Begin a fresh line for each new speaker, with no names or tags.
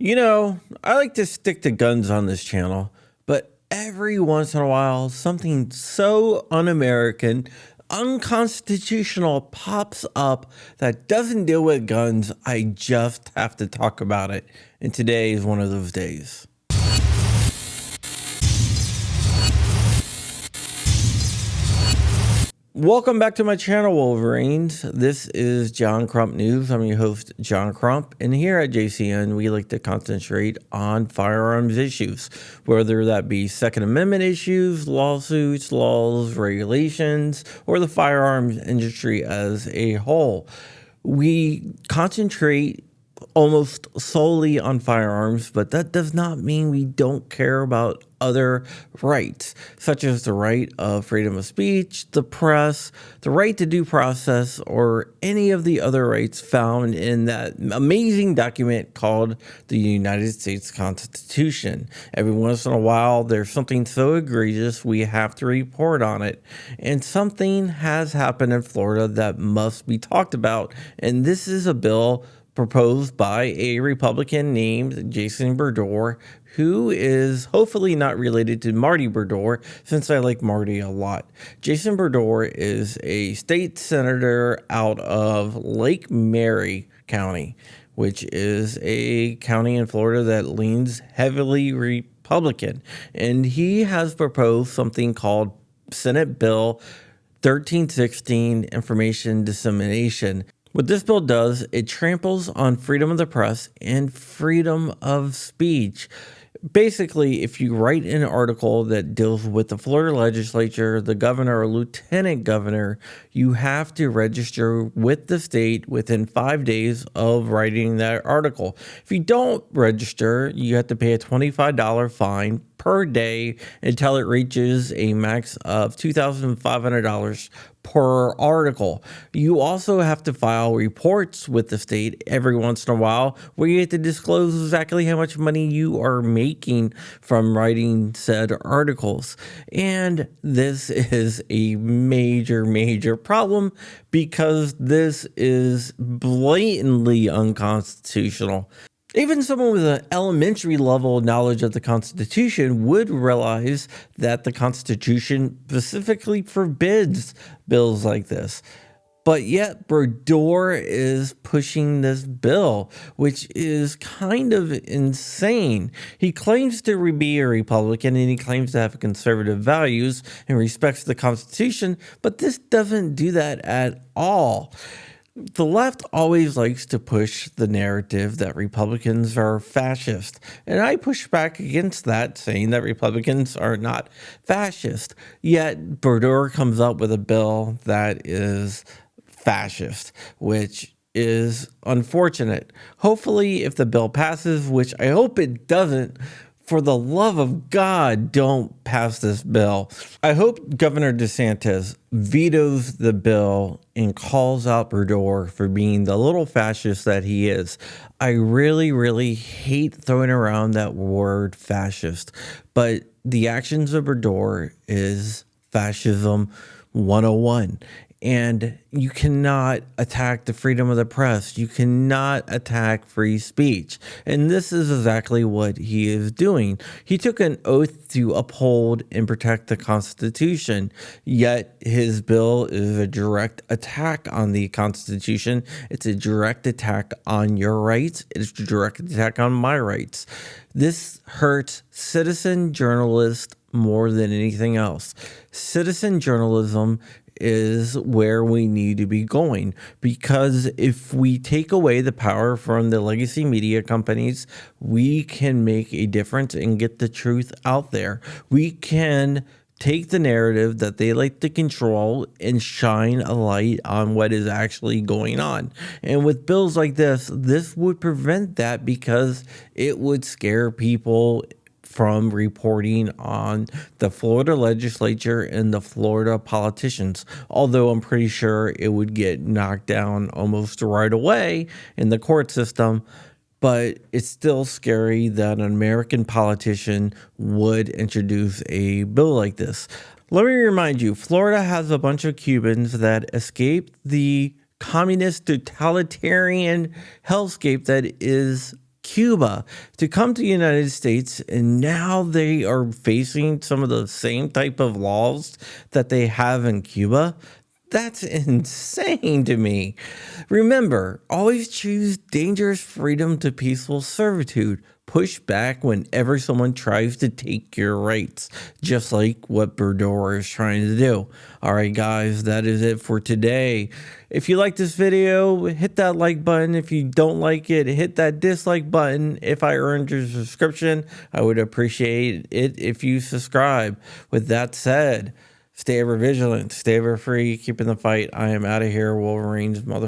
You know, I like to stick to guns on this channel, but every once in a while, something so un-American, unconstitutional pops up that doesn't deal with guns. I just have to talk about it. And today is one of those days. Welcome back to my channel, Wolverines. This is John Crump News. I'm your host, John Crump, and here at JCN, we like to concentrate on firearms issues, whether that be Second Amendment issues, lawsuits, laws, regulations, or the firearms industry as a whole. We concentrate almost solely on firearms, but that does not mean we don't care about other rights, such as the right of freedom of speech, the press, the right to due process, or any of the other rights found in that amazing document called the United States Constitution. Every once in a while, there's something so egregious we have to report on it, and something has happened in Florida that must be talked about, and this is a bill proposed by a Republican named Jason Brodeur, who is hopefully not related to Marty Brodeur, since I like Marty a lot. Jason Brodeur is a state senator out of Lake Mary County, which is a county in Florida that leans heavily Republican. And he has proposed something called Senate Bill 1316, Information Dissemination. What this bill does, it tramples on freedom of the press and freedom of speech. Basically, if you write an article that deals with the Florida legislature, the governor or lieutenant governor, you have to register with the state within 5 days of writing that article. If you don't register, you have to pay a $25 fine per day until it reaches a max of $2,500 per article. You also have to file reports with the state every once in a while where you have to disclose exactly how much money you are making from writing said articles. And this is a major problem because this is blatantly unconstitutional. Even someone with an elementary level knowledge of the Constitution would realize that the Constitution specifically forbids bills like this. But yet Brodeur is pushing this bill, which is kind of insane. He claims to be a Republican and he claims to have conservative values and respects the Constitution, but this doesn't do that at all. The left always likes to push the narrative that Republicans are fascist, and I push back against that, saying that Republicans are not fascist. Yet Brodeur comes up with a bill that is fascist, which is unfortunate. Hopefully, if the bill passes, which I hope it doesn't, for the love of God, don't pass this bill. I hope Governor DeSantis vetoes the bill and calls out Brodeur for being the little fascist that he is. I really hate throwing around that word fascist, but the actions of Brodeur is fascism 101. And you cannot attack the freedom of the press. You cannot attack free speech. And this is exactly what he is doing. He took an oath to uphold and protect the Constitution, yet his bill is a direct attack on the Constitution. It's a direct attack on your rights. It's a direct attack on my rights. This hurts citizen journalists more than anything else. Citizen journalism is where we need to be going, because if we take away the power from the legacy media companies, we can make a difference and get the truth out there. We can take the narrative that they like to control and shine a light on what is actually going on. And with bills like this would prevent that, because it would scare people from reporting on the Florida legislature and the Florida politicians, although I'm pretty sure it would get knocked down almost right away in the court system. But it's still scary that an American politician would introduce a bill like this. Let me remind you, Florida has a bunch of Cubans that escaped the communist totalitarian hellscape that is Cuba to come to the United States, and now they are facing some of the same type of laws that they have in Cuba. That's insane to me. Remember, always choose dangerous freedom to peaceful servitude. Push back whenever someone tries to take your rights, just like what Brodeur is trying to do. All right, guys, that is it for today. If you like this video, hit that like button. If you don't like it, hit that dislike button. If I earned your subscription, I would appreciate it if you subscribe. With that said, stay ever vigilant, stay ever free, keeping the fight. I am out of here, Wolverines, mother.